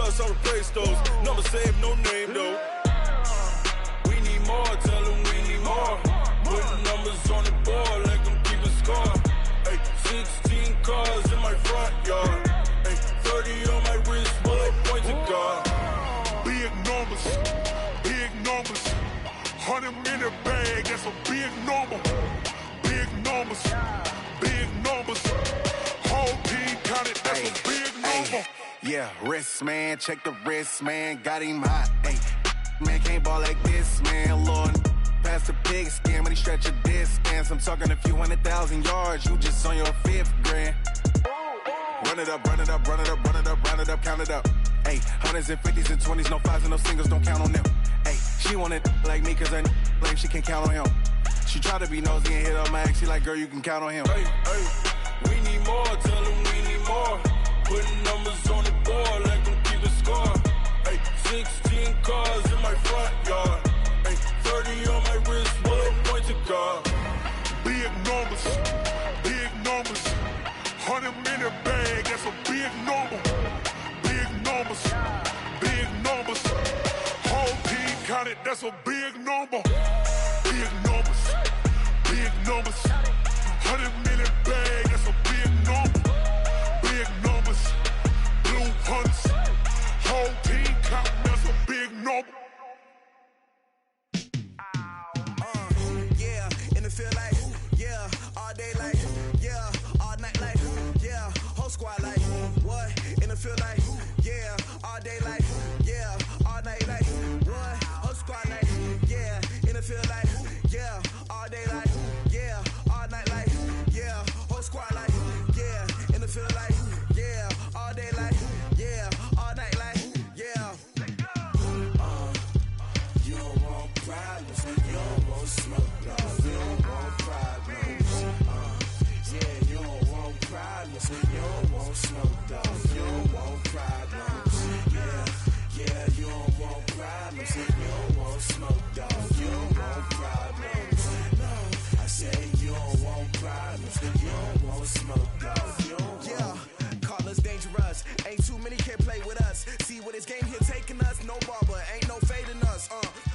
trust, I'll replace those. Number save, no name though. We need more, tell them we need more. Putting numbers on the board, let them keep a score. Ay, 16 cars in my front yard. Ay, 30 on my wrist, bullet points of God. Big numbers, big numbers. 100 minute bag, that's a big number. Big numbers, big numbers. Whole team counted, that's a big number. Yeah, wrist man, check the wrist man, got him hot. Ay, man can't ball like this, man. Lord, past the pig skin when he stretch a distance. I'm talking a few 100,000 yards, you just on your 5th grand. Run it up, run it up, run it up, run it up, run it up, count it up. Ay, hundreds and 50s and 20s, no 5s and no singles, don't count on them. Ay, she want it like me, cause her lame, she can't count on him. She try to be nosy and hit up my ex, she like, girl, you can count on him. Hey, hey, we need more, tell them we need more. Putting numbers on the board, let them keep a score. Ay, 16 cars in my front yard. Ay, 30 on my wrist, bullet points of God. Big numbers, big numbers. 100 minute bag, that's a big number. Big numbers, big numbers. Whole team counted, that's a big number. Big numbers, big numbers. 100 minute bag, that's a big number. Big numbers, blue hunts. Whole team counting, that's a big number. Yeah, in the field like, yeah, all day like, yeah, all night like, yeah, whole squad like, what? In the field like, yeah, all day like, yeah, all night like, what? Whole squad like, yeah, in the field like, yeah, all day like, yeah, all night like, yeah, whole squad like, yeah, in the field like, yeah, all day like, yeah, all night like, yeah. You don't want problems, you don't want smoke, no, you don't want problems. Yeah, you don't want problems, you don't want smoke, dog, you don't want problems. Yeah, you don't want problems, you don't want smoke, dog, you don't want problems. No, I say you don't want problems, you don't want smoke, dog, you don't want. Yeah, call us dangerous, ain't too many can play with us. See what this game here taking us, no barber, ain't no fading us.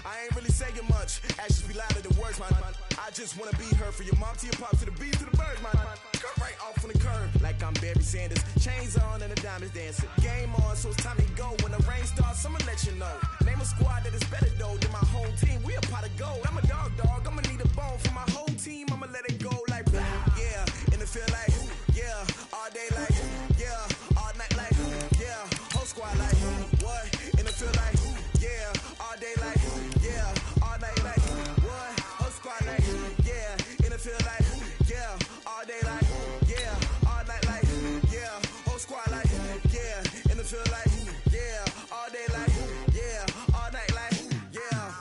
I ain't really saying much, actions be louder than words, man. I just wanna be heard for your mom to your pop to the beat to the birds, man. Cut right off on the curb, like I'm Barry Sanders. Chains on and the diamonds dancing. Game on, so it's time to go. When the rain starts, I'ma let you know. Name a squad that is better though than my whole team. We a pot of gold. I'm a dog, I'ma need a bone for my whole team. I'ma let it go like, yeah, in the field like, yeah, all day like, yeah, all night like, yeah, whole squad like, what? In the field like, yeah, all day like, yeah, all night like, what? Whole squad like, yeah, in the field like, yeah, all day like, yeah, all night like, yeah, whole squad like, yeah, in the field like, yeah, all day like, yeah, all night like, yeah.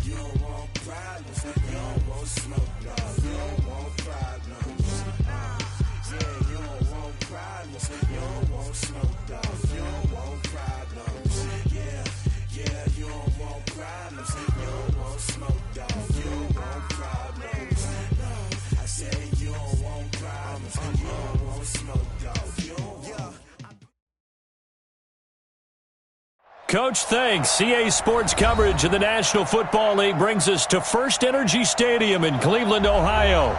You don't want problems, you don't want smoke, no, you don't want problems. Yeah, you don't want problems, you don't want smoke, dog, you don't want problems. Yeah, you don't want problems, you don't want smoke, dog, you don't want problems. No, I say you don't want problems, you don't want smoke, dog, you don't want. Coach, thanks. CA Sports coverage of the National Football League brings us to First Energy Stadium in Cleveland, Ohio.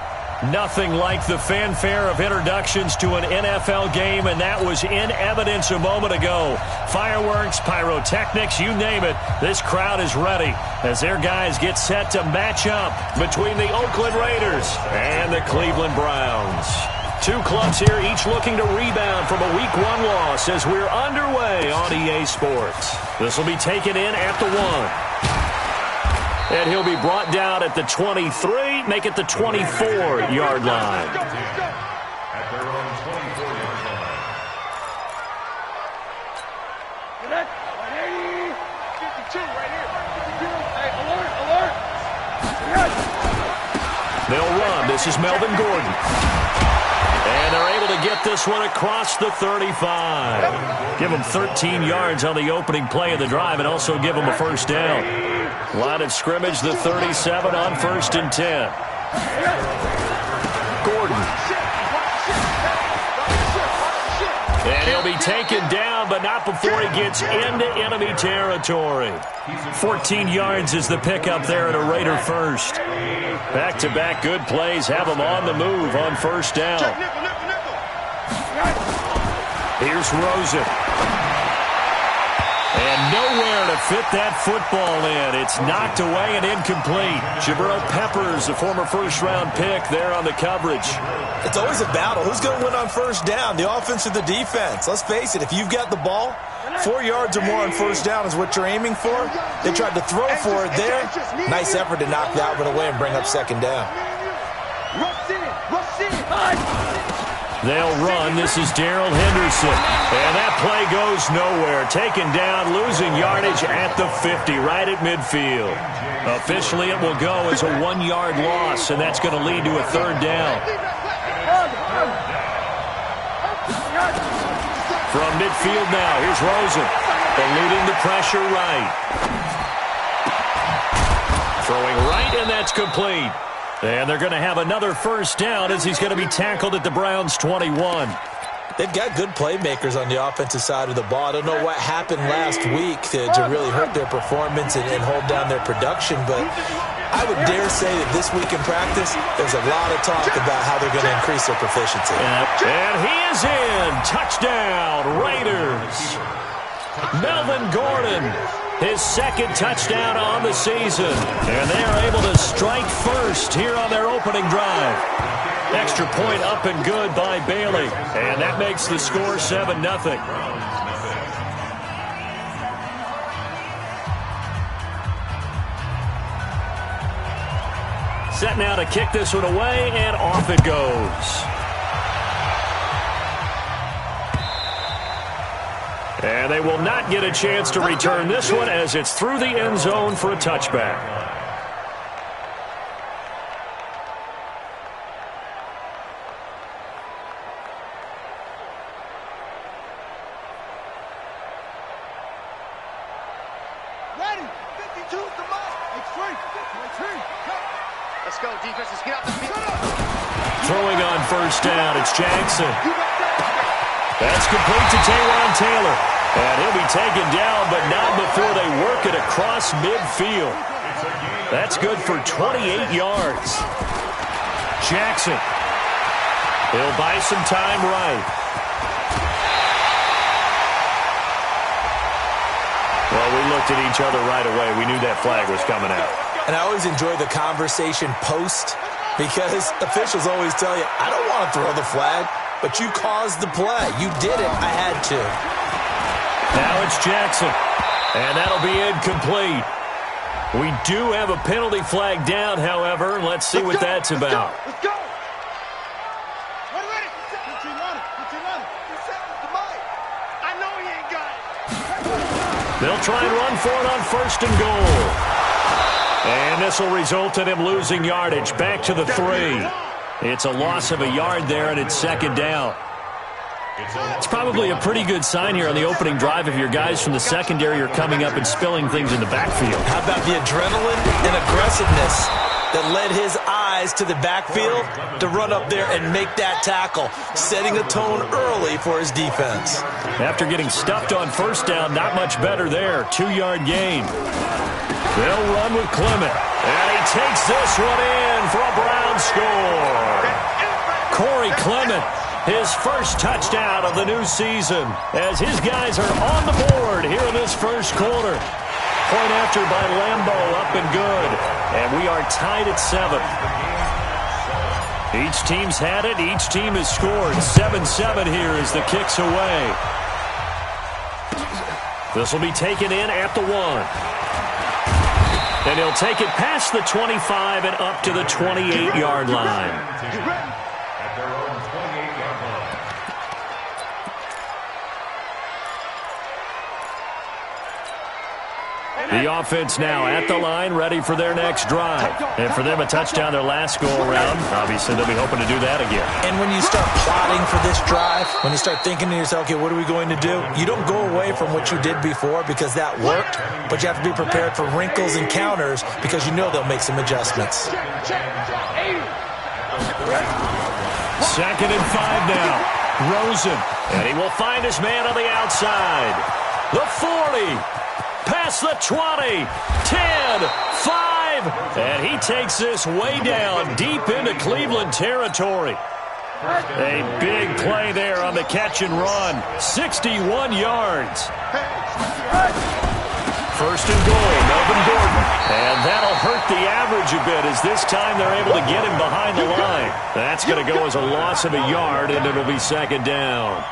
Nothing like the fanfare of introductions to an NFL game, and that was in evidence a moment ago. Fireworks, pyrotechnics, you name it. This crowd is ready as their guys get set to match up between the Oakland Raiders and the Cleveland Browns. Two clubs here, each looking to rebound from a Week 1 loss as we're underway on EA Sports. This will be taken in at the 1. And he'll be brought down at the 23, make it the 24-yard line. At their own 24-yard line. Get it? 180. 52 right here. 52. Hey, alert. They'll run. This is Melvin Gordon. And they're able to get this one across the 35. Give them 13 yards on the opening play of the drive and also give them a first down. Line of scrimmage, the 37 on 1st and 10. Gordon. And he'll be taken down, but not before he gets into enemy territory. 14 yards is the pickup there at a Raider first. Back-to-back good plays have him on the move on first down. Here's Rosen. And nowhere to fit that football in. It's knocked away and incomplete. Jabril Peppers, a former first-round pick, there on the coverage. It's always a battle. Who's going to win on first down, the offense or the defense? Let's face it, if you've got the ball, 4 yards or more on first down is what you're aiming for. They tried to throw for it there. Nice effort to knock that one away and bring up second down. They'll run. This is Darrell Henderson. And that play goes nowhere. Taken down, losing yardage at the 50, right at midfield. Officially, it will go as a 1-yard loss, and that's going to lead to a third down. From midfield now, here's Rosen. Eluding the pressure right. Throwing right, and that's complete. And they're going to have another first down as he's going to be tackled at the Browns' 21. They've got good playmakers on the offensive side of the ball. I don't know what happened last week to really hurt their performance and hold down their production, but I would dare say that this week in practice, there's a lot of talk about how they're going to increase their proficiency. And he is in. Touchdown, Raiders. Melvin Gordon, his second touchdown on the season. And they are able to strike first here on their opening drive. Extra point up and good by Bailey. And that makes the score 7-0. Set now to kick this one away, and off it goes. And they will not get a chance to return this one as it's through the end zone for a touchback. Ready, 52 to the mark. Let's go, defense. Let's get out the field. Throwing on first down, it's Jackson. That's complete to Taywan Taylor. And he'll be taken down, but not before they work it across midfield. That's good for 28 yards. Jackson. He'll buy some time right. Well, we looked at each other right away. We knew that flag was coming out. And I always enjoy the conversation post because officials always tell you, I don't want to throw the flag, but you caused the play. You did it. I had to. Now it's Jackson, and that'll be incomplete. We do have a penalty flag down, however. Let's see what that's about. Let's go. Ready. 15 on it. I know he ain't got it. They'll try and run for it on first and goal. And this will result in him losing yardage. Back to the 3. It's a loss of a yard there, and it's second down. It's probably a pretty good sign here on the opening drive if your guys from the secondary are coming up and spilling things in the backfield. How about the adrenaline and aggressiveness that led his eyes to the backfield to run up there and make that tackle, setting a tone early for his defense. After getting stuffed on first down, not much better there. 2-yard gain. They'll run with Clement. And he takes this one in for a Brown score. Corey Clement, his first touchdown of the new season, as his guys are on the board here in this first quarter. Point after by Lambo, up and good. And we are tied at 7. Each team's had it. Each team has scored. 7-7 here as the kick's away. This will be taken in at the 1. And he'll take it past the 25 and up to the 28-yard line. The offense now at the line, ready for their next drive. And for them, a touchdown their last go-around. Obviously, they'll be hoping to do that again. And when you start plotting for this drive, when you start thinking to yourself, okay, what are we going to do? You don't go away from what you did before because that worked, but you have to be prepared for wrinkles and counters because you know they'll make some adjustments. 2nd and 5 now. Rosen, and he will find his man on the outside. The 40, past the 20, 10, 5, and he takes this way down deep into Cleveland territory. A big play there on the catch and run. 61 yards. First and goal, Melvin Gordon. And that'll hurt the average a bit as this time they're able to get him behind the line. That's going to go as a loss of a yard, and it'll be second down.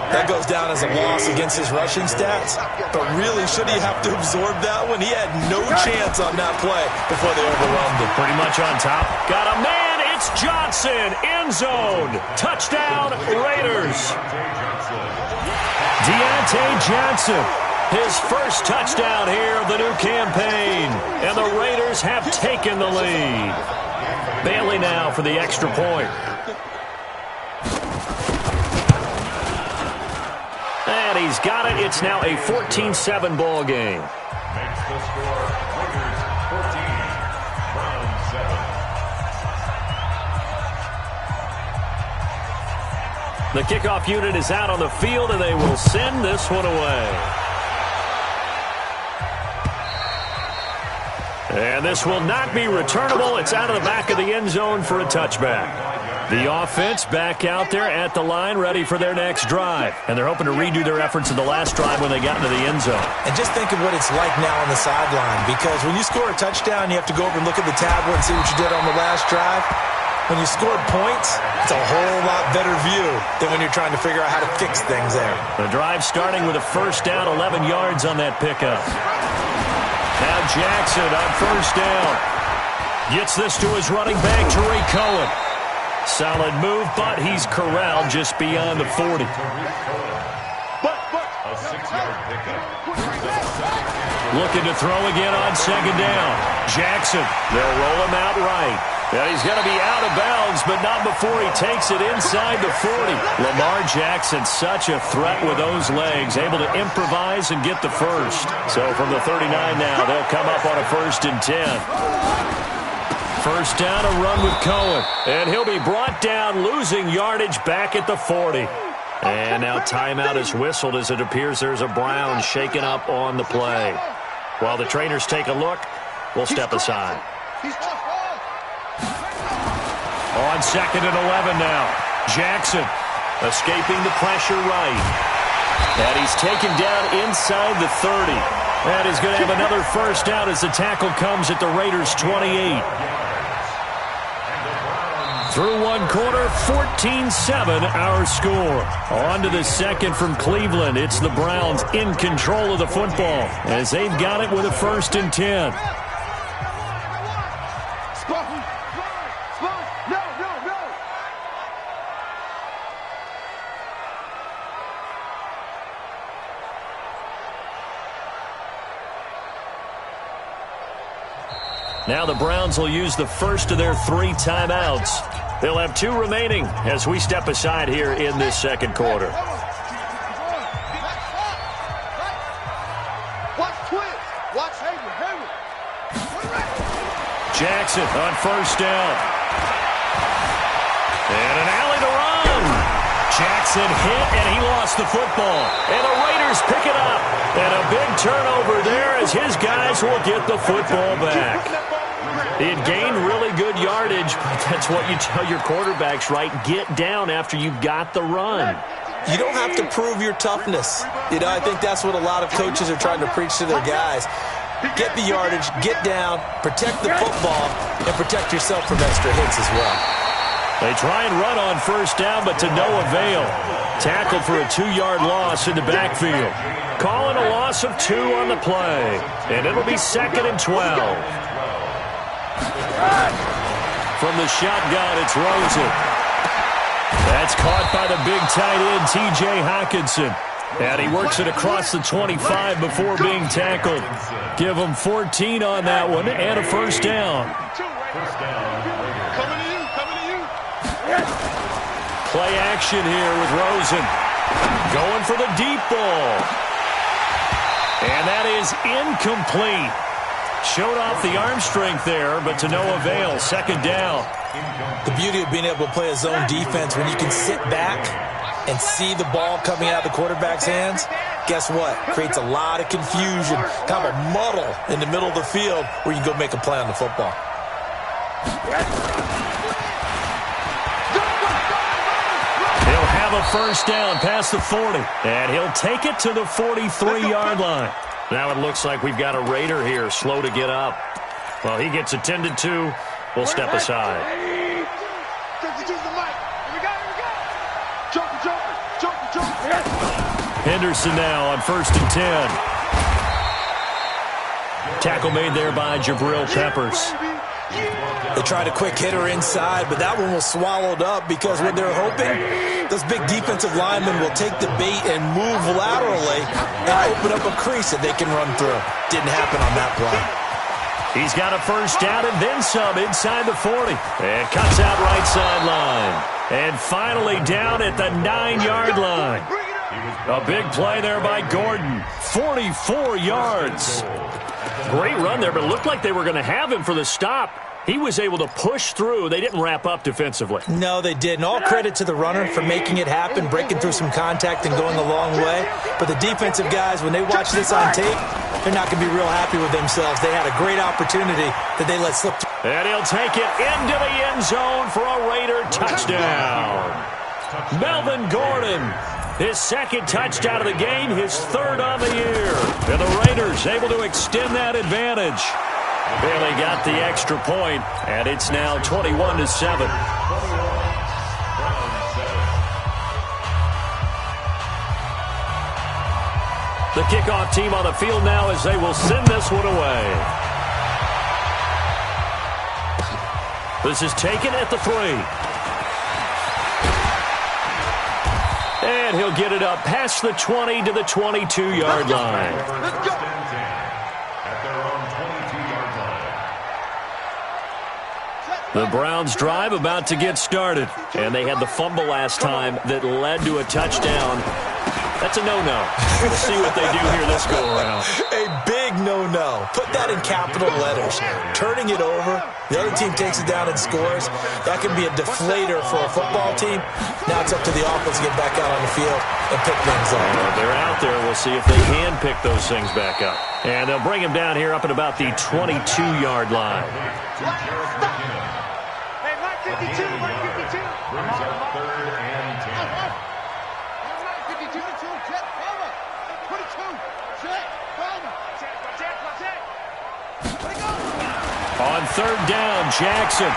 That goes down as a loss against his rushing stats. But really, should he have to absorb that one? He had no chance on that play before they overwhelmed him. Pretty much on top. Got a man. It's Johnson. End zone. Touchdown, Raiders. Deontay Johnson. His first touchdown here of the new campaign. And the Raiders have taken the lead. Bailey now for the extra point. And he's got it. It's now a 14-7 ball game. Makes the score Raiders 14, Browns 7. The kickoff unit is out on the field, and they will send this one away. And this will not be returnable. It's out of the back of the end zone for a touchback. The offense back out there at the line, ready for their next drive. And they're hoping to redo their efforts in the last drive when they got into the end zone. And just think of what it's like now on the sideline, because when you score a touchdown, you have to go over and look at the tablet and see what you did on the last drive. When you scored points, it's a whole lot better view than when you're trying to figure out how to fix things there. The drive starting with a first down, 11 yards on that pickup. Now Jackson on first down. Gets this to his running back, Tariq Cohen. Solid move, but he's corralled just beyond the 40. A 6-yard pickup. Looking to throw again on second down. Jackson, they'll roll him out right. And he's going to be out of bounds, but not before he takes it inside the 40. Lamar Jackson, such a threat with those legs, able to improvise and get the first. So from the 39 now, they'll come up on a 1st and 10. First down, a run with Cohen. And he'll be brought down, losing yardage back at the 40. And now timeout is whistled as it appears there's a Brown shaken up on the play. While the trainers take a look, we'll step aside. On 2nd and 11 now. Jackson escaping the pressure right. And he's taken down inside the 30. And he's going to have another first down as the tackle comes at the Raiders' 28. Through one quarter, 14-7 our score. On to the second from Cleveland. It's the Browns in control of the football as they've got it with a 1st and 10. Now the Browns will use the first of their 3 timeouts. They'll have 2 remaining as we step aside here in this second quarter. Jackson on first down. And an alley to run. Jackson hit, and he lost the football. And the Raiders pick it up. And a big turnover there as his guys will get the football back. It gained really good yardage, but that's what you tell your quarterbacks, right? Get down after you've got the run. You don't have to prove your toughness. You know, I think that's what a lot of coaches are trying to preach to their guys. Get the yardage, get down, protect the football, and protect yourself from extra hits as well. They try and run on first down, but to no avail. Tackled for a 2-yard loss in the backfield. Calling a loss of 2 on the play. And it'll be 2nd and 12. From the shotgun, it's Rosen. That's caught by the big tight end, T.J. Hockenson. And he works it across the 25 before being tackled. Give him 14 on that one and a first down. Play action here with Rosen. Going for the deep ball. And that is incomplete. Showed off the arm strength there, but to no avail. Second down. The beauty of being able to play a zone defense when you can sit back and see the ball coming out of the quarterback's hands, guess what? Creates a lot of confusion, kind of a muddle in the middle of the field where you can go make a play on the football. He'll have a first down past the 40, and he'll take it to the 43-yard line. Now it looks like we've got a Raider here, slow to get up. Well, he gets attended to. We'll step aside. Henderson now on 1st and 10. Tackle made there by Jabril Peppers. They tried a quick hitter inside, but that one was swallowed up because what they're hoping, those big defensive linemen will take the bait and move laterally and open up a crease that they can run through. Didn't happen on that play. He's got a first down and then some inside the 40. And cuts out right sideline. And finally down at the 9-yard line. A big play there by Gordon. 44 yards. Great run there, but it looked like they were going to have him for the stop. He was able to push through. They didn't wrap up defensively. No, they didn't. All credit to the runner for making it happen, breaking through some contact and going a long way. But the defensive guys, when they watch this on tape, they're not going to be real happy with themselves. They had a great opportunity that they let slip through. And he'll take it into the end zone for a Raider touchdown. Melvin Gordon, his second touchdown of the game, his third on the year. And the Raiders able to extend that advantage. Barely got the extra point, and it's now 21-7. The kickoff team on the field now as they will send this one away. This is taken at the 3. And he'll get it up past the 20 to the 22-yard line. Let's go. At their own 22-yard line. The Browns drive about to get started. And they had the fumble last time that led to a touchdown. That's a no-no. We'll see what they do here this go-around. A big no-no. Put that in capital letters. Turning it over, the other team takes it down and scores. That can be a deflator for a football team. Now it's up to the offense to get back out on the field and pick things up. They're out there. We'll see if they can pick those things back up. And they'll bring him down here up at about the 22-yard line. Hey, Mike 52, Mike 52. Brings up 3rd and 10. On 3rd down, Jackson.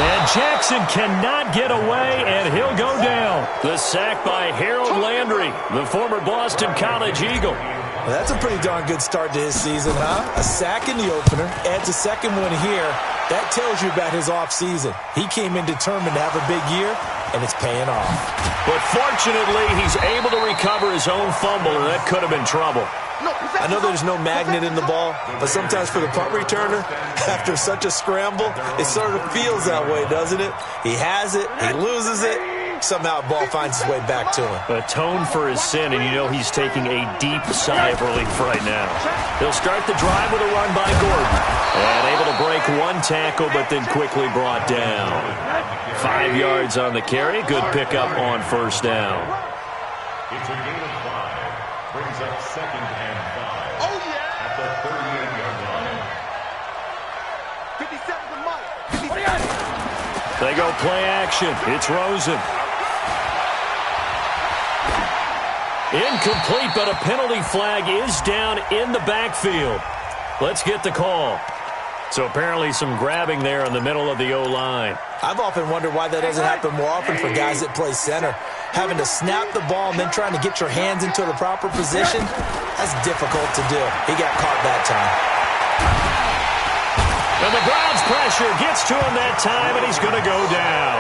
And Jackson cannot get away, and he'll go down. The sack by Harold Landry, the former Boston College Eagle. Well, that's a pretty darn good start to his season, huh? A sack in the opener, adds a second one here. That tells you about his offseason. He came in determined to have a big year, and it's paying off. But fortunately, he's able to recover his own fumble, and that could have been trouble. I know there's no magnet in the ball, but sometimes for the punt returner, after such a scramble, it sort of feels that way, doesn't it? He has it, he loses it, somehow the ball finds its way back to him. Atone for his sin, and you know he's taking a deep sigh of relief right now. He'll start the drive with a run by Gordon. And able to break one tackle, but then quickly brought down. 5 yards on the carry. Good pickup on 1st down. It's a gain of 5. Brings up 2nd and 5. Oh, yeah! At the 38-yard line. 57 to Mike. They go play action. It's Rosen. Incomplete, but a penalty flag is down in the backfield. Let's get the call. So apparently some grabbing there in the middle of the O-line. I've often wondered why that doesn't happen more often for guys that play center. Having to snap the ball and then trying to get your hands into the proper position, that's difficult to do. He got caught that time. And the Browns pressure gets to him that time, and he's going to go down.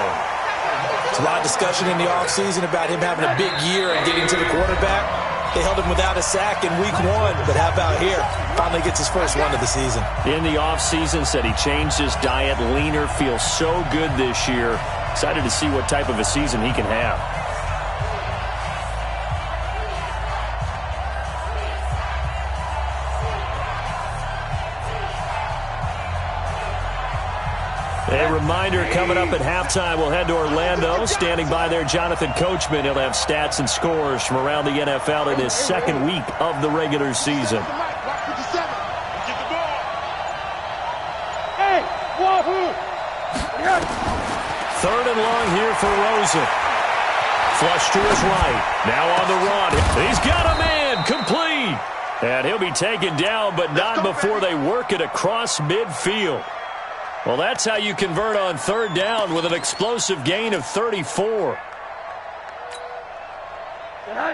There's a lot of discussion in the offseason about him having a big year and getting to the quarterback. They held him without a sack in week 1, but how about here? Finally gets his first one of the season. In the offseason, said he changed his diet, leaner, feels so good this year. Excited to see what type of a season he can have. A reminder coming up at halftime, we'll head to Orlando. Standing by there, Jonathan Coachman. He'll have stats and scores from around the NFL in his second week of the regular season. Third and long here for Rosen. Flush to his right. Now on the run. He's got a man. Complete. And he'll be taken down, but not before they work it across midfield. Well, that's how you convert on third down with an explosive gain of 34.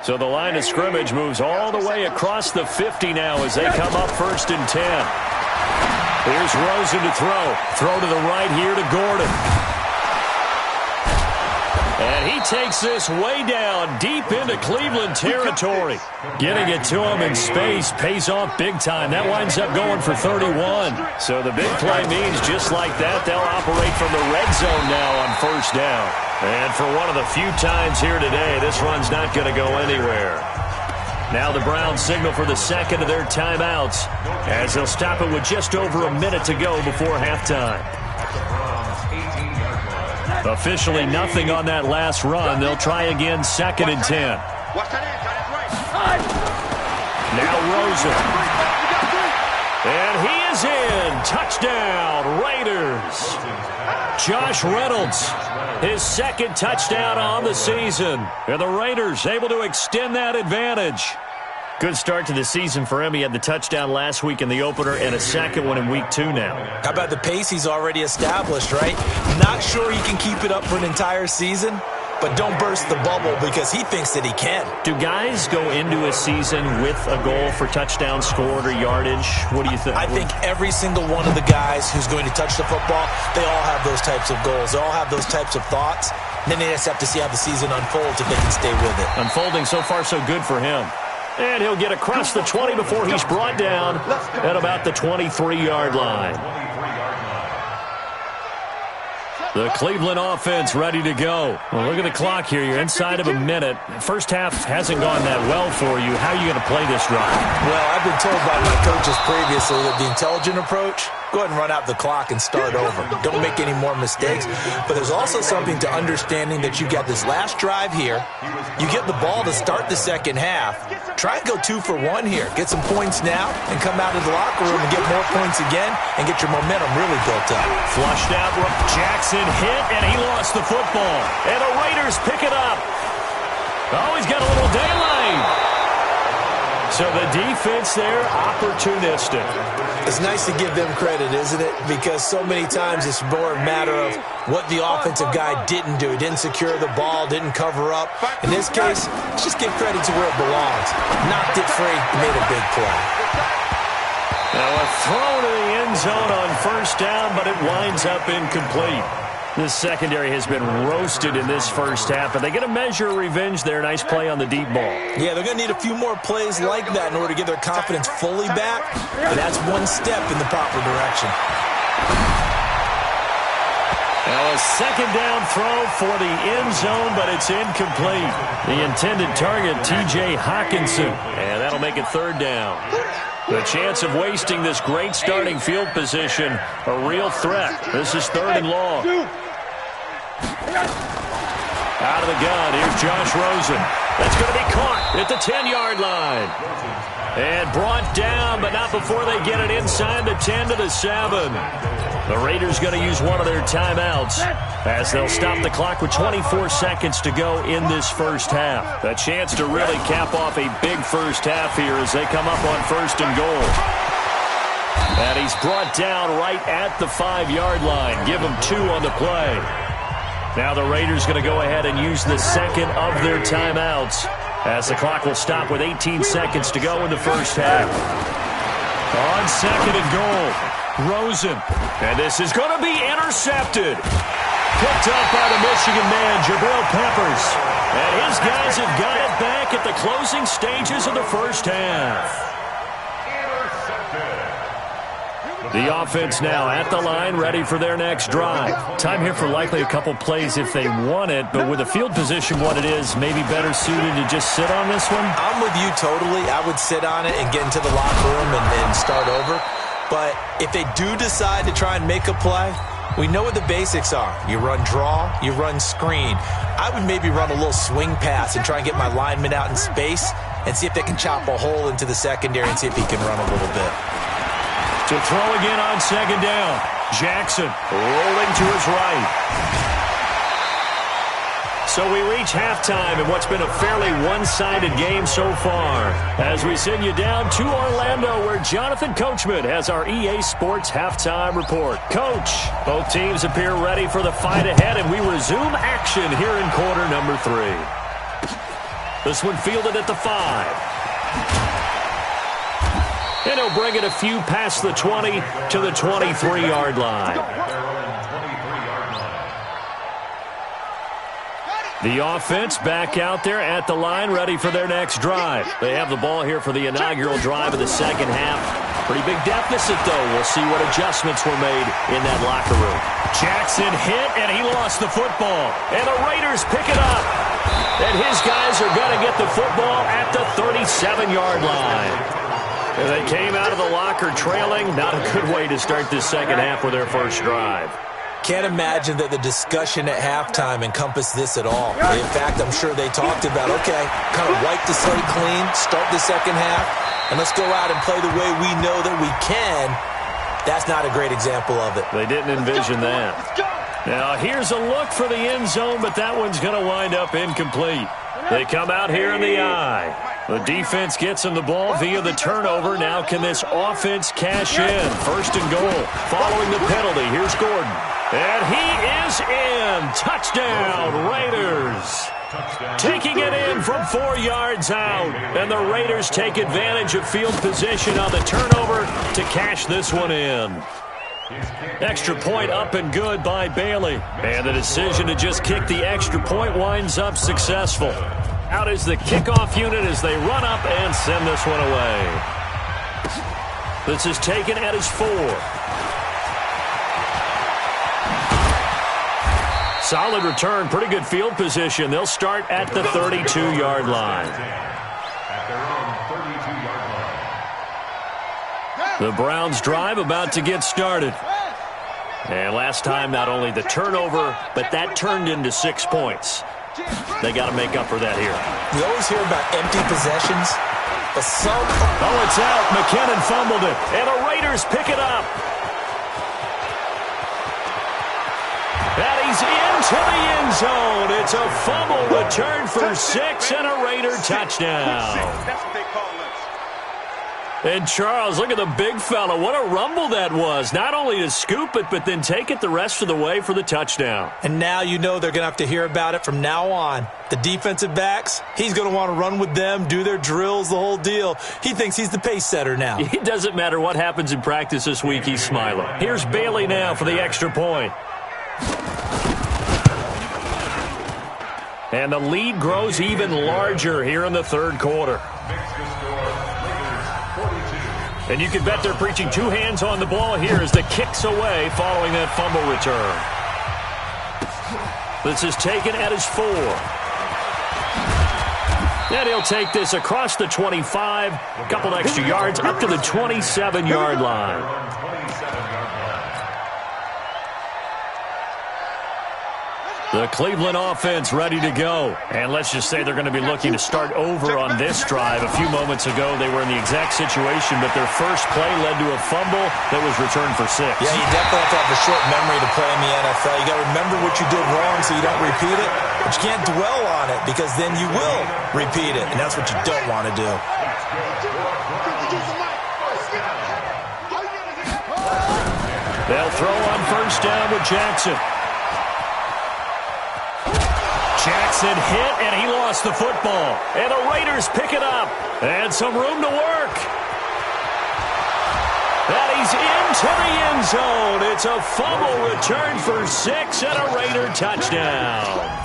So the line of scrimmage moves all the way across the 50 now as they come up 1st and 10. Here's Rosen to throw. Throw to the right here to Gordon. And he takes this way down deep into Cleveland territory. Getting it to him in space pays off big time. That winds up going for 31. So the big play means just like that, they'll operate from the red zone now on 1st down. And for one of the few times here today, this run's not going to go anywhere. Now the Browns signal for the second of their timeouts as they'll stop it with just over a minute to go before halftime. Officially nothing on that last run. They'll try again 2nd and 10. Now Rosen. And he is in. Touchdown, Raiders. Josh Reynolds, his 2nd touchdown on the season. And the Raiders able to extend that advantage. Good start to the season for him. He had the touchdown last week in the opener and a second one in week 2 now. How about the pace he's already established, right? Not sure he can keep it up for an entire season, but don't burst the bubble because he thinks that he can. Do guys go into a season with a goal for touchdown scored or yardage? What do you think? I think every single one of the guys who's going to touch the football, they all have those types of goals. They all have those types of thoughts. And then they just have to see how the season unfolds if they can stay with it. Unfolding so far so good for him. And he'll get across the 20 before he's brought down at about the 23-yard line. The Cleveland offense ready to go. Well, look at the clock here. You're inside of a minute. First half hasn't gone that well for you. How are you going to play this drive? Well, I've been told by my coaches previously that the intelligent approach, go ahead and run out the clock and start over. Don't make any more mistakes. But there's also something to understanding that you got this last drive here. You get the ball to start the second half. Try and go 2 for 1 here. Get some points now and come out of the locker room and get more points again and get your momentum really built up. Flushed out. Jackson hit, and he lost the football. And the Raiders pick it up. Oh, he's got a little daylight. So the defense there, opportunistic. It's nice to give them credit, isn't it? Because so many times it's more a matter of what the offensive guy didn't do. He didn't secure the ball, didn't cover up. In this case, let's just give credit to where it belongs. Knocked it free, made a big play. Now a throw to the end zone on 1st down, but it winds up incomplete. This secondary has been roasted in this first half, but they get a measure of revenge there. Nice play on the deep ball. Yeah, they're going to need a few more plays like that in order to get their confidence fully back, but that's one step in the proper direction. Now a 2nd down throw for the end zone, but it's incomplete. The intended target, T.J. Hawkinson, and that'll make it 3rd down. The chance of wasting this great starting field position, a real threat. This is 3rd and long. Out of the gun, here's Josh Rosen. That's going to be caught at the 10-yard line. And brought down, but not before they get it inside the 10 to the 7. The Raiders going to use one of their timeouts as they'll stop the clock with 24 seconds to go in this first half. A chance to really cap off a big first half here as they come up on 1st and goal. And he's brought down right at the 5-yard line. Give him 2 on the play. Now the Raiders going to go ahead and use the second of their timeouts as the clock will stop with 18 seconds to go in the first half. On 2nd and goal, Rosen. And this is going to be intercepted. Picked up by the Michigan man, Jabril Peppers. And his guys have got it back at the closing stages of the first half. The offense now at the line, ready for their next drive. Time here for likely a couple plays if they want it, but with the field position what it is, maybe better suited to just sit on this one? I'm with you totally. I would sit on it and get into the locker room and start over. But if they do decide to try and make a play, We know what the basics are. You run draw, you run screen. I would maybe run a little swing pass and try and get my lineman out in space and see if they can chop a hole into the secondary and see if he can run a little bit. To throw again on second down. Jackson rolling to his right. So we reach halftime in what's been a fairly one-sided game so far. As we send you down to Orlando, where Jonathan Coachman has our EA Sports halftime report. Coach, both teams appear ready for the fight ahead, and we resume action here in quarter number 3. This one fielded at the 5. And he'll bring it a few past the 20 to the 23-yard line. The offense back out there at the line, ready for their next drive. They have the ball here for the inaugural drive of the second half. Pretty big deficit, though. We'll see what adjustments were made in that locker room. Jackson hit, and he lost the football. And the Raiders pick it up. And his guys are going to get the football at the 37-yard line. And they came out of the locker trailing. Not a good way to start this second half with their first drive. Can't imagine that the discussion at halftime encompassed this at all. In fact, I'm sure they talked about, okay, kind of wipe the slate clean, start the second half, and let's go out and play the way we know that we can. That's not a great example of it. They didn't envision that. Now, here's a look for the end zone, but that one's going to wind up incomplete. They come out here in the eye. The defense gets him the ball via the turnover. Now can this offense cash in? First and goal. Following the penalty, here's Gordon. And he is in. Touchdown, Raiders. Taking it in from 4 yards out. And the Raiders take advantage of field position on the turnover to cash this one in. Extra point up and good by Bailey. And the decision to just kick the extra point winds up successful. Out is the kickoff unit as they run up and send this one away. This is taken at his 4. Solid return, pretty good field position. They'll start at the 32-yard line. The Browns drive about to get started. And last time, not only the turnover, but that turned into 6 points. They got to make up for that here. We always hear about empty possessions, but some... Oh, it's out. McKinnon fumbled it. And the Raiders pick it up. And he's into the end zone. It's a fumble return for 6 and a Raider touchdown. That's what they call us. And Charles, look at the big fella. What a rumble that was. Not only to scoop it, but then take it the rest of the way for the touchdown. And now you know they're going to have to hear about it from now on. The defensive backs, he's going to want to run with them, do their drills, the whole deal. He thinks he's the pace setter now. It doesn't matter what happens in practice this week, he's smiling. Here's Bailey now for the extra point. And the lead grows even larger here in the third quarter. And you can bet they're preaching 2 hands on the ball here as the kick's away following that fumble return. This is taken at his 4. And he'll take this across the 25, a couple extra yards up to the 27-yard line. The Cleveland offense ready to go. And let's just say they're going to be looking to start over on this drive. A few moments ago, they were in the exact situation, but their first play led to a fumble that was returned for 6. Yeah, you definitely have to have a short memory to play in the NFL. You got to remember what you did wrong so you don't repeat it, but you can't dwell on it because then you will repeat it, and that's what you don't want to do. They'll throw on first down with Jackson. Jackson hit, and he lost the football. And the Raiders pick it up. And some room to work. And he's into the end zone. It's a fumble return for 6 and a Raider touchdown.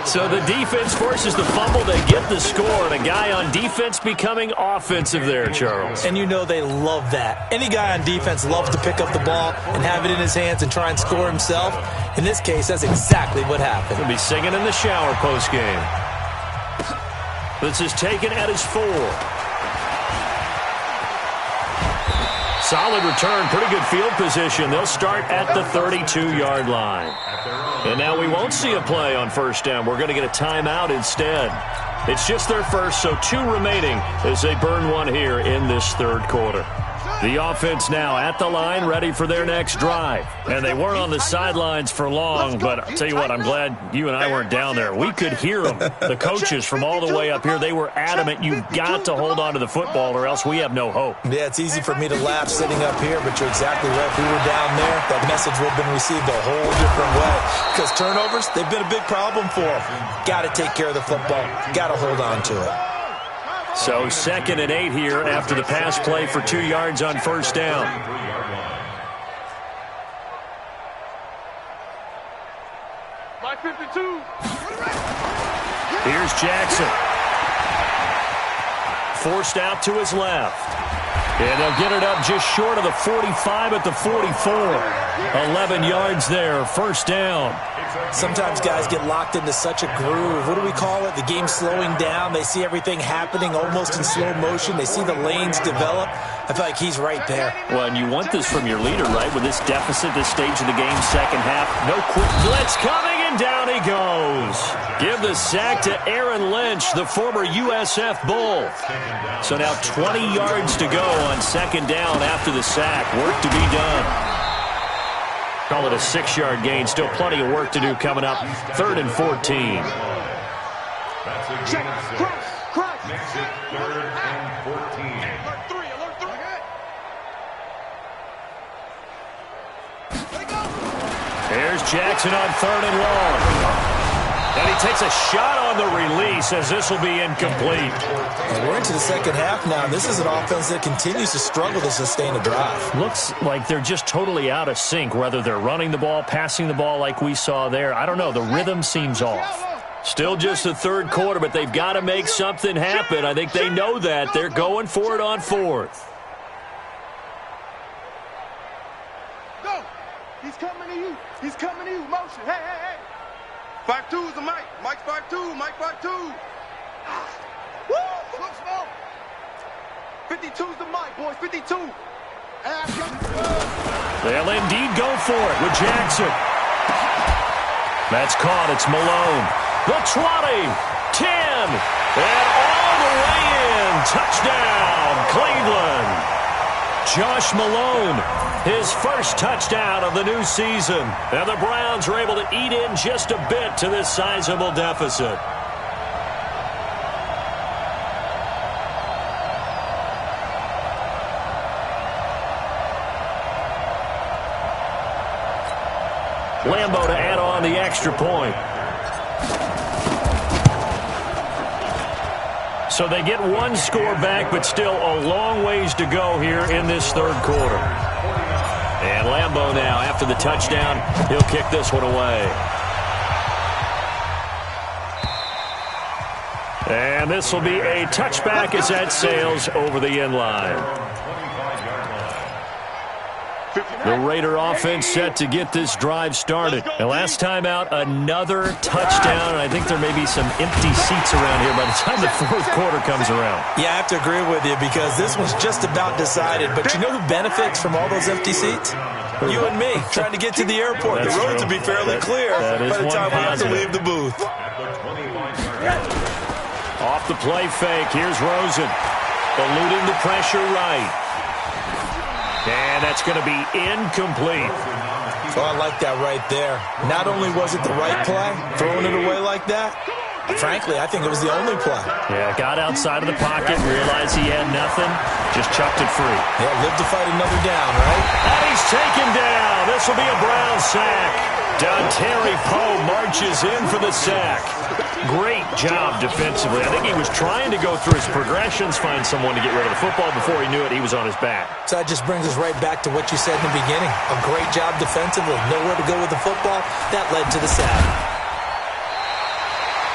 So the defense forces the fumble. They get the score, and a guy on defense becoming offensive there, Charles. And you know they love that. Any guy on defense loves to pick up the ball and have it in his hands and try and score himself. In this case, that's exactly what happened. He'll be singing in the shower postgame. This is taken at his 4. Solid return, pretty good field position. They'll start at the 32-yard line. And now we won't see a play on first down. We're going to get a timeout instead. It's just their first, so 2 remaining as they burn one here in this third quarter. The offense now at the line, ready for their next drive. And they weren't on the sidelines for long, but I'll tell you what, I'm glad you and I weren't down there. We could hear them. The coaches from all the way up here, they were adamant, you've got to hold on to the football or else we have no hope. Yeah, it's easy for me to laugh sitting up here, but you're exactly right. If we were down there, that message would have been received a whole different way. Because turnovers, they've been a big problem for them. Got to take care of the football. Got to hold on to it. So 2nd and 8 here after the pass play for 2 yards on first down. My 52. Here's Jackson. Forced out to his left. And they'll get it up just short of the 45 at the 44. 11 yards there, first down. Sometimes guys get locked into such a groove. What do we call it? The game's slowing down. They see everything happening almost in slow motion. They see the lanes develop. I feel like he's right there. Well, and you want this from your leader, right? With this deficit, this stage of the game, second half. No quick blitz coming, and down he goes. Give the sack to Aaron Lynch, the former USF Bull. So now 20 yards to go on second down after the sack. Work to be done. Call it a 6-yard gain. Still plenty of work to do coming up. 3rd and 14. That's a gain of 6. Makes it 3rd and 14. Alert 3, alert 3. Here's Jackson on 3rd and long. And he takes a shot on the release as this will be incomplete. And we're into the second half now. This is an offense that continues to struggle to sustain a drive. Looks like they're just totally out of sync, whether they're running the ball, passing the ball like we saw there. I don't know. The rhythm seems off. Still just the third quarter, but they've got to make something happen. I think they know that. They're going for it on 4th. Go. He's coming to you. He's coming to you. Motion. Hey, hey, hey. 5'2" is the Mike. Mike's 5'2". Mike 5'2". Woo! Look slow. 52's the Mike, boys. 52. They'll indeed go for it with Jackson. That's caught. It's Malone. The 20, 10, and all the way in. Touchdown, Cleveland. Josh Malone, his first touchdown of the new season. And the Browns are able to eat in just a bit to this sizable deficit. Lambo to add on the extra point. So they get one score back, but still a long ways to go here in this third quarter. And Lambo now, after the touchdown, he'll kick this one away. And this will be a touchback as that sails over the end line. The Raider offense set to get this drive started. And last time out, another touchdown. And I think there may be some empty seats around here by the time the fourth quarter comes around. Yeah, I have to agree with you because this one's just about decided. But you know who benefits from all those empty seats? You and me, trying to get to the airport. That's the roads true. will be fairly clear by the time we have to leave the booth. Off the play fake, here's Rosen. Eluding the pressure right. And that's going to be incomplete. Oh, I like that right there. Not only was it the right play, throwing it away like that, frankly, I think it was the only play. Yeah, got outside of the pocket, realized he had nothing, just chucked it free. Yeah, live to fight another down, right? And he's taken down. This will be a Brown sack. Dontari Poe marches in for the sack. Great job defensively. I think he was trying to go through his progressions, find someone to get rid of the football. Before he knew it, he was on his back. So that just brings us right back to what you said in the beginning. A great job defensively. Nowhere to go with the football. That led to the sack.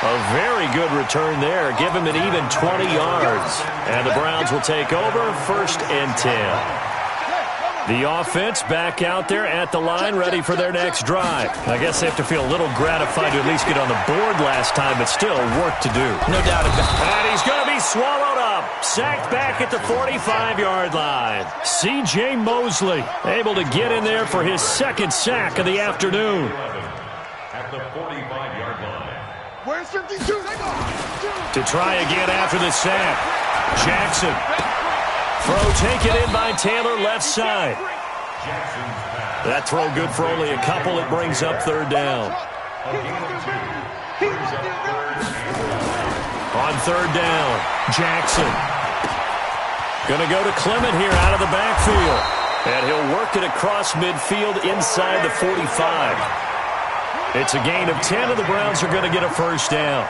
A very good return there. Give him an even 20 yards. And the Browns will take over, 1st and 10. The offense back out there at the line, ready for their next drive. I guess they have to feel a little gratified to at least get on the board last time, but still work to do. No doubt about it. And he's going to be swallowed up. Sacked back at the 45-yard line. C.J. Mosley able to get in there for his second sack of the afternoon. At the 45-yard line. Where's 52? To try again after the sack. Jackson. Throw taken in by Taylor, left side. That throw good for only a couple. It brings up third down. On third down, Jackson. Going to go to Clement here out of the backfield. And he'll work it across midfield inside the 45. It's a gain of 10, and the Browns are going to get a first down.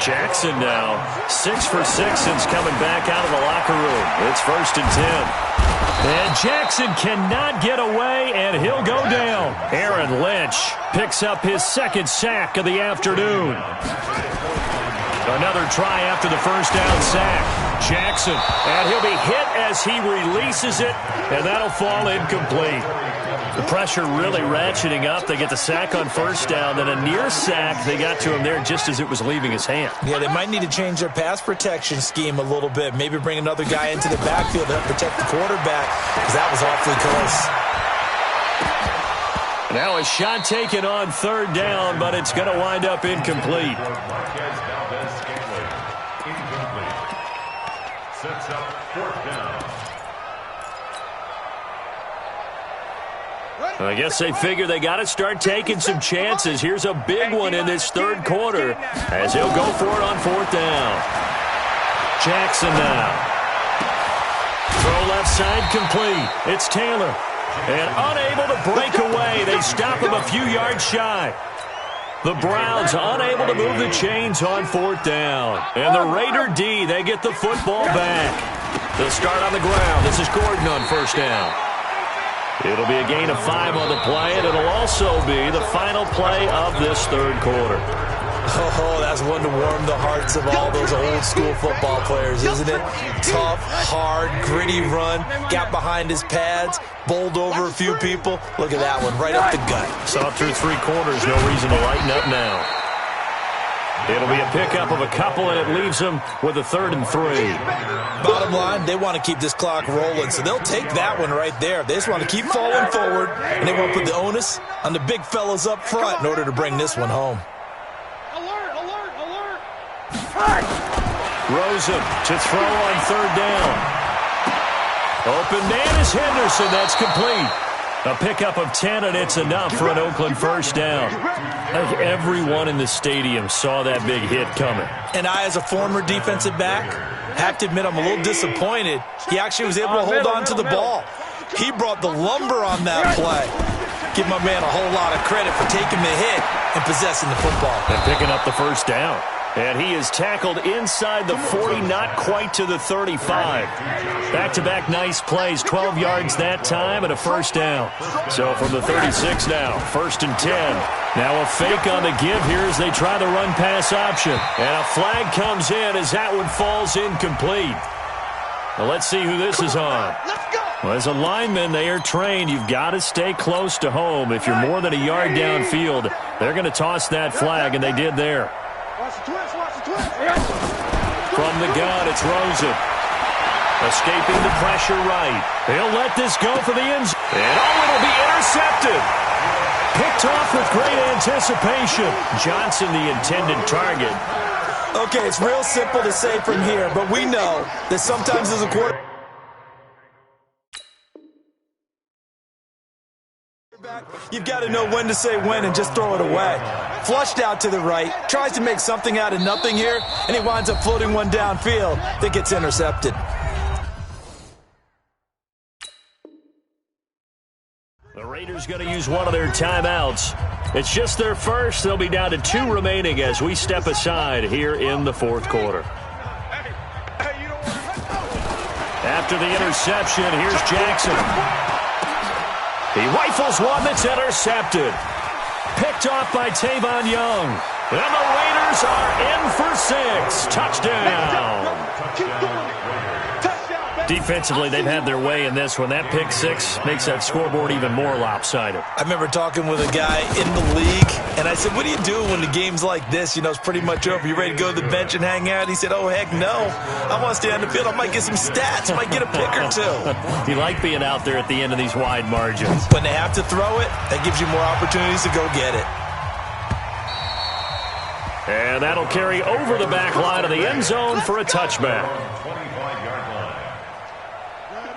Jackson now 6 for 6 since coming back out of the locker room. It's 1st and 10. And Jackson cannot get away, and he'll go down. Aaron Lynch picks up his second sack of the afternoon. Another try after the first down sack. Jackson, and he'll be hit as he releases it, and that'll fall incomplete. The pressure really ratcheting up. They get the sack on first down, then a near sack. They got to him there just as it was leaving his hand. Yeah, they might need to change their pass protection scheme a little bit. Maybe bring another guy into the backfield to help protect the quarterback, because that was awfully close. Now a shot taken on third down, but it's going to wind up incomplete. Sets up fourth down. I guess they figure they got to start taking some chances. Here's a big one in this third quarter as he'll go for it on fourth down. Jackson now. Throw left side complete. It's Taylor. And unable to break away. They stop him a few yards shy. The Browns unable to move the chains on fourth down. And the Raider D, they get the football back. They'll start on the ground. This is Gordon on first down. It'll be a gain of 5 on the play, and it'll also be the final play of this third quarter. Oh, that's one to warm the hearts of all those old-school football players, isn't it? Tough, hard, gritty run, got behind his pads, bowled over a few people. Look at that one, right up the gut. Saw it through 3 quarters, no reason to lighten up now. It'll be a pickup of a couple, and it leaves them with a 3rd and 3. Bottom line, they want to keep this clock rolling, so they'll take that one right there. They just want to keep falling forward, and they want to put the onus on the big fellas up front in order to bring this one home. Alert, alert, alert. Rosen to throw on third down. Open man is Henderson. That's complete. A pickup of 10, and it's enough for an Oakland first down. I think everyone in the stadium saw that big hit coming. And I, as a former defensive back, have to admit I'm a little disappointed. He actually was able to hold on to the ball. He brought the lumber on that play. Give my man a whole lot of credit for taking the hit and possessing the football. And picking up the first down. And he is tackled inside the 40, not quite to the 35. Back-to-back nice plays, 12 yards that time, and a first down. So from the 36 now, 1st and 10. Now a fake on the give here as they try the run-pass option. And a flag comes in as that one falls incomplete. Well, let's see who this is on. Well, as a lineman, they are trained. You've got to stay close to home. If you're more than a yard downfield, they're going to toss that flag, and they did there. From the gun, it's Rosen. Escaping the pressure right. He'll let this go for the end zone. And it'll be intercepted. Picked off with great anticipation. Johnson, the intended target. Okay, it's real simple to say from here, but we know that sometimes as a quarterback, you've got to know when to say when and just throw it away. Flushed out to the right, tries to make something out of nothing here, and he winds up floating one downfield that gets intercepted. The Raiders going to use one of their timeouts. It's just their first. They'll be down to 2 remaining as we step aside here in the fourth quarter. After the interception, here's Jackson. He rifles one that's intercepted. Picked off by Tavon Young. And the Raiders are in for 6. Touchdown. Defensively, they've had their way in this one. That pick six makes that scoreboard even more lopsided. I remember talking with a guy in the league, and I said, what do you do when the game's like this? You know, it's pretty much over. You ready to go to the bench and hang out? He said, oh, heck no. I want to stay on the field. I might get some stats. I might get a pick or two. You like being out there at the end of these wide margins. When they have to throw it, that gives you more opportunities to go get it. And that'll carry over the back line of the end zone for a touchback.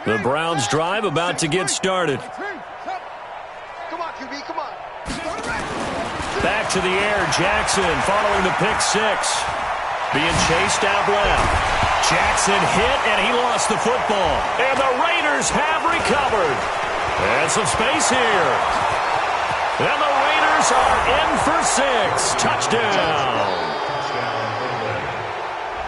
The Browns drive about to get started. Come on, QB, come on. Back to the air, Jackson following the pick six. Being chased out left. Jackson hit, and he lost the football. And the Raiders have recovered. And some space here. And the Raiders are in for 6. Touchdown.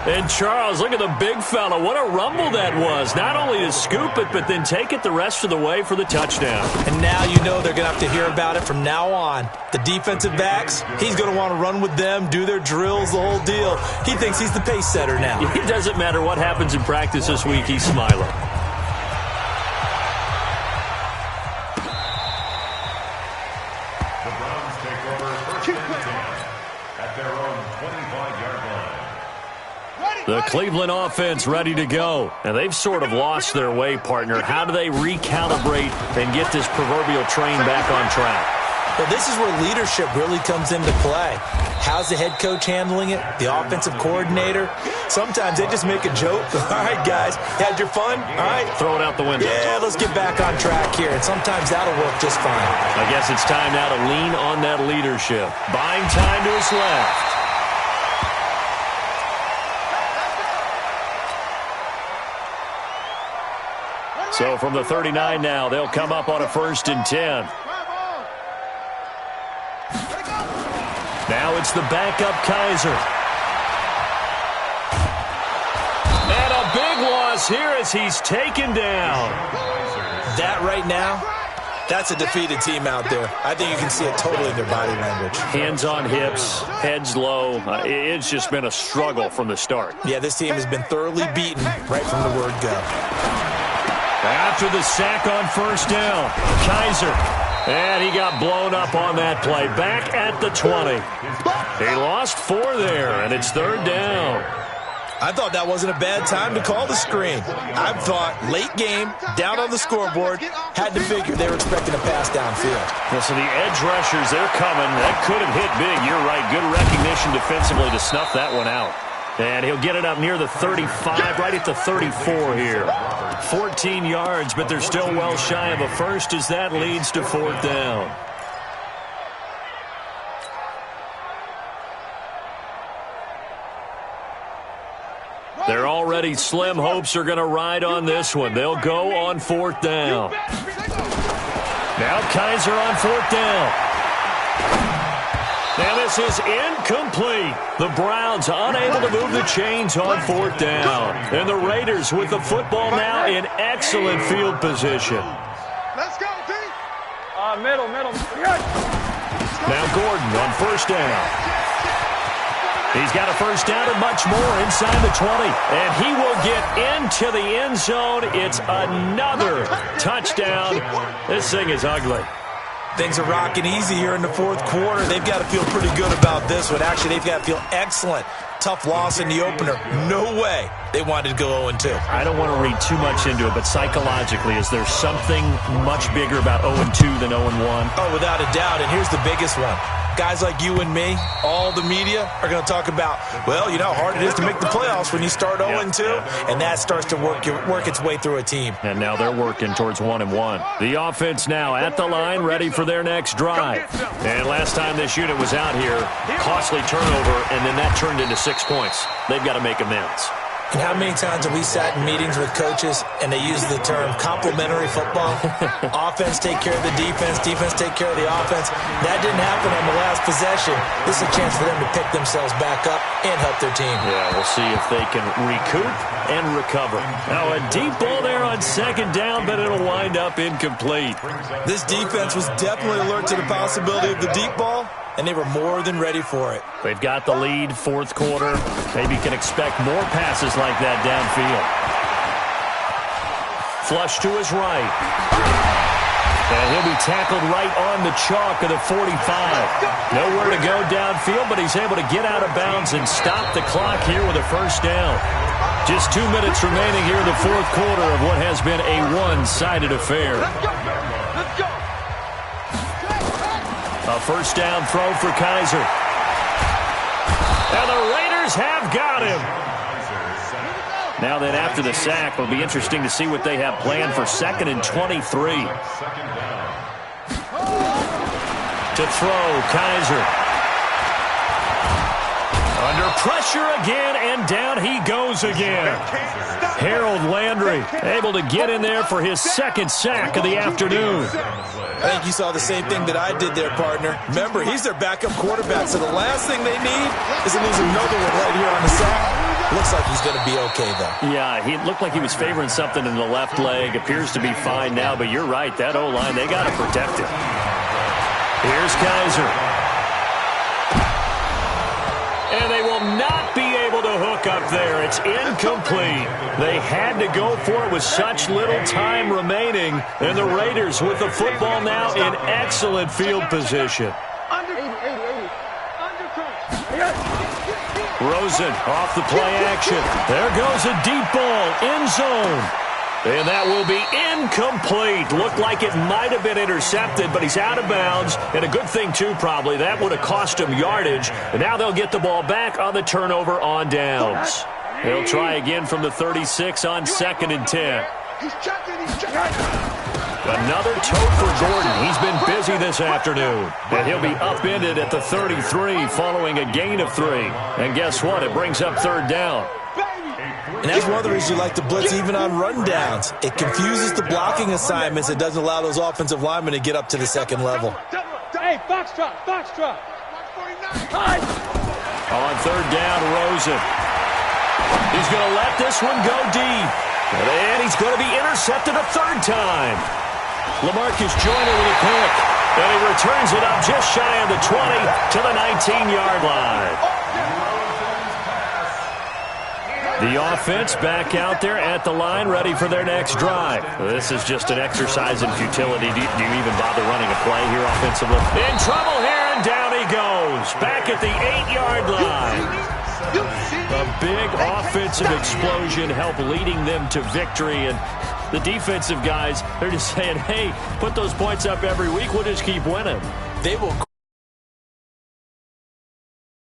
And Charles, look at the big fella. What a rumble that was. Not only to scoop it, but then take it the rest of the way for the touchdown. And now you know they're going to have to hear about it from now on. The defensive backs, he's going to want to run with them, do their drills, the whole deal. He thinks he's the pace setter now. It doesn't matter what happens in practice this week. He's smiling. The Browns take over first and 10 at their own 25-yard line. The Cleveland offense ready to go. And they've sort of lost their way, partner. How do they recalibrate and get this proverbial train back on track? Well, this is where leadership really comes into play. How's the head coach handling it? The offensive coordinator? Sometimes they just make a joke. All right, guys, had your fun? All right. Throw it out the window. Yeah, let's get back on track here. And sometimes that'll work just fine. I guess it's time now to lean on that leadership. Buying time to his left. So from the 39 now, they'll come up on a 1st and 10. Now it's the backup Kaiser. And a big loss here as he's taken down. That right now, that's a defeated team out there. I think you can see it totally in their body language. Hands on hips, heads low. It's just been a struggle from the start. Yeah, this team has been thoroughly beaten right from the word go. After the sack on 1st down, Kaiser. And he got blown up on that play. Back at the 20. He lost 4 there, and it's 3rd down. I thought that wasn't a bad time to call the screen. I thought late game, down on the scoreboard, had to figure they were expecting a pass downfield. Yeah, so the edge rushers, they're coming. That could have hit big. You're right. Good recognition defensively to snuff that one out. And he'll get it up near the 35, right at the 34 here. 14 yards, but they're still well shy of a first as that leads to 4th down. Their already slim hopes are going to ride on this one. They'll go on 4th down. Now Kaiser on 4th down. And this is incomplete. The Browns unable to move the chains on 4th down. And the Raiders with the football now in excellent field position. Let's go, D. Middle. Now Gordon on 1st down. He's got a 1st down and much more inside the 20. And he will get into the end zone. It's another touchdown. This thing is ugly. Things are rocking easy here in the 4th quarter. They've got to feel pretty good about this one. Actually, they've got to feel excellent. Tough loss in the opener. No way they wanted to go 0-2. I don't want to read too much into it, but psychologically, is there something much bigger about 0-2 than 0-1? Oh, without a doubt, and here's the biggest one. Guys like you and me, all the media, are going to talk about, well, you know how hard it is to make the playoffs when you start 0-2, and that starts to work its way through a team. And now they're working towards 1-1. The offense now at the line, ready for their next drive. And last time this unit was out here, costly turnover, and then that turned into 6 points. They've got to make amends. And how many times have we sat in meetings with coaches and they use the term complementary football? Offense take care of the defense, defense take care of the offense. That didn't happen on the last possession. This is a chance for them to pick themselves back up and help their team. Yeah, we'll see if they can recoup and recover. Now a deep ball there on 2nd down, but it'll wind up incomplete. This defense was definitely alert to the possibility of the deep ball, and they were more than ready for it. They've got the lead, 4th quarter. Maybe can expect more passes like that downfield. Flush to his right. And he'll be tackled right on the chalk of the 45. Nowhere to go downfield, but he's able to get out of bounds and stop the clock here with a first down. Just 2 minutes remaining here in the fourth quarter of what has been a one-sided affair. A first down throw for Kaiser. And the Raiders have got him. Now then, after the sack, it'll be interesting to see what they have planned for 2nd and 23. To throw, Kaiser. Under pressure again, and down he goes again. Harold Landry able to get in there for his second sack of the afternoon. I think you saw the same thing that I did there, partner. Remember, he's their backup quarterback, so the last thing they need is to lose another one right here on the sack. Looks like he's going to be okay, though. Yeah, he looked like he was favoring something in the left leg. Appears to be fine now, but you're right. That O-line, they got to protect it. Here's Kaiser. And they will not be able to hook up there. It's incomplete. They had to go for it with such little time remaining. And the Raiders with the football now in excellent field position. Rosen off the play action. There goes a deep ball, end zone. And that will be incomplete. Looked like it might have been intercepted, but he's out of bounds. And a good thing, too, probably. That would have cost him yardage. And now they'll get the ball back on the turnover on downs. They'll try again from the 36 on 2nd and 10. Another tote for Gordon. He's been busy this afternoon. And he'll be upended at the 33 following a gain of 3. And guess what? It brings up 3rd down. And that's one of the reasons you like to blitz even on rundowns. It confuses the blocking assignments. It doesn't allow those offensive linemen to get up to the second level. Hey, Foxtrot. On 3rd down, Rosen. He's going to let this one go deep. And he's going to be intercepted a 3rd time. LaMarcus Joyner with a pick. And he returns it up just shy of the 20 to the 19-yard line. The offense back out there at the line, ready for their next drive. This is just an exercise in futility. Do you even bother running a play here offensively? In trouble here, and down he goes. Back at the 8-yard line. A big offensive explosion helped leading them to victory. And the defensive guys, they're just saying, hey, put those points up every week. We'll just keep winning. They will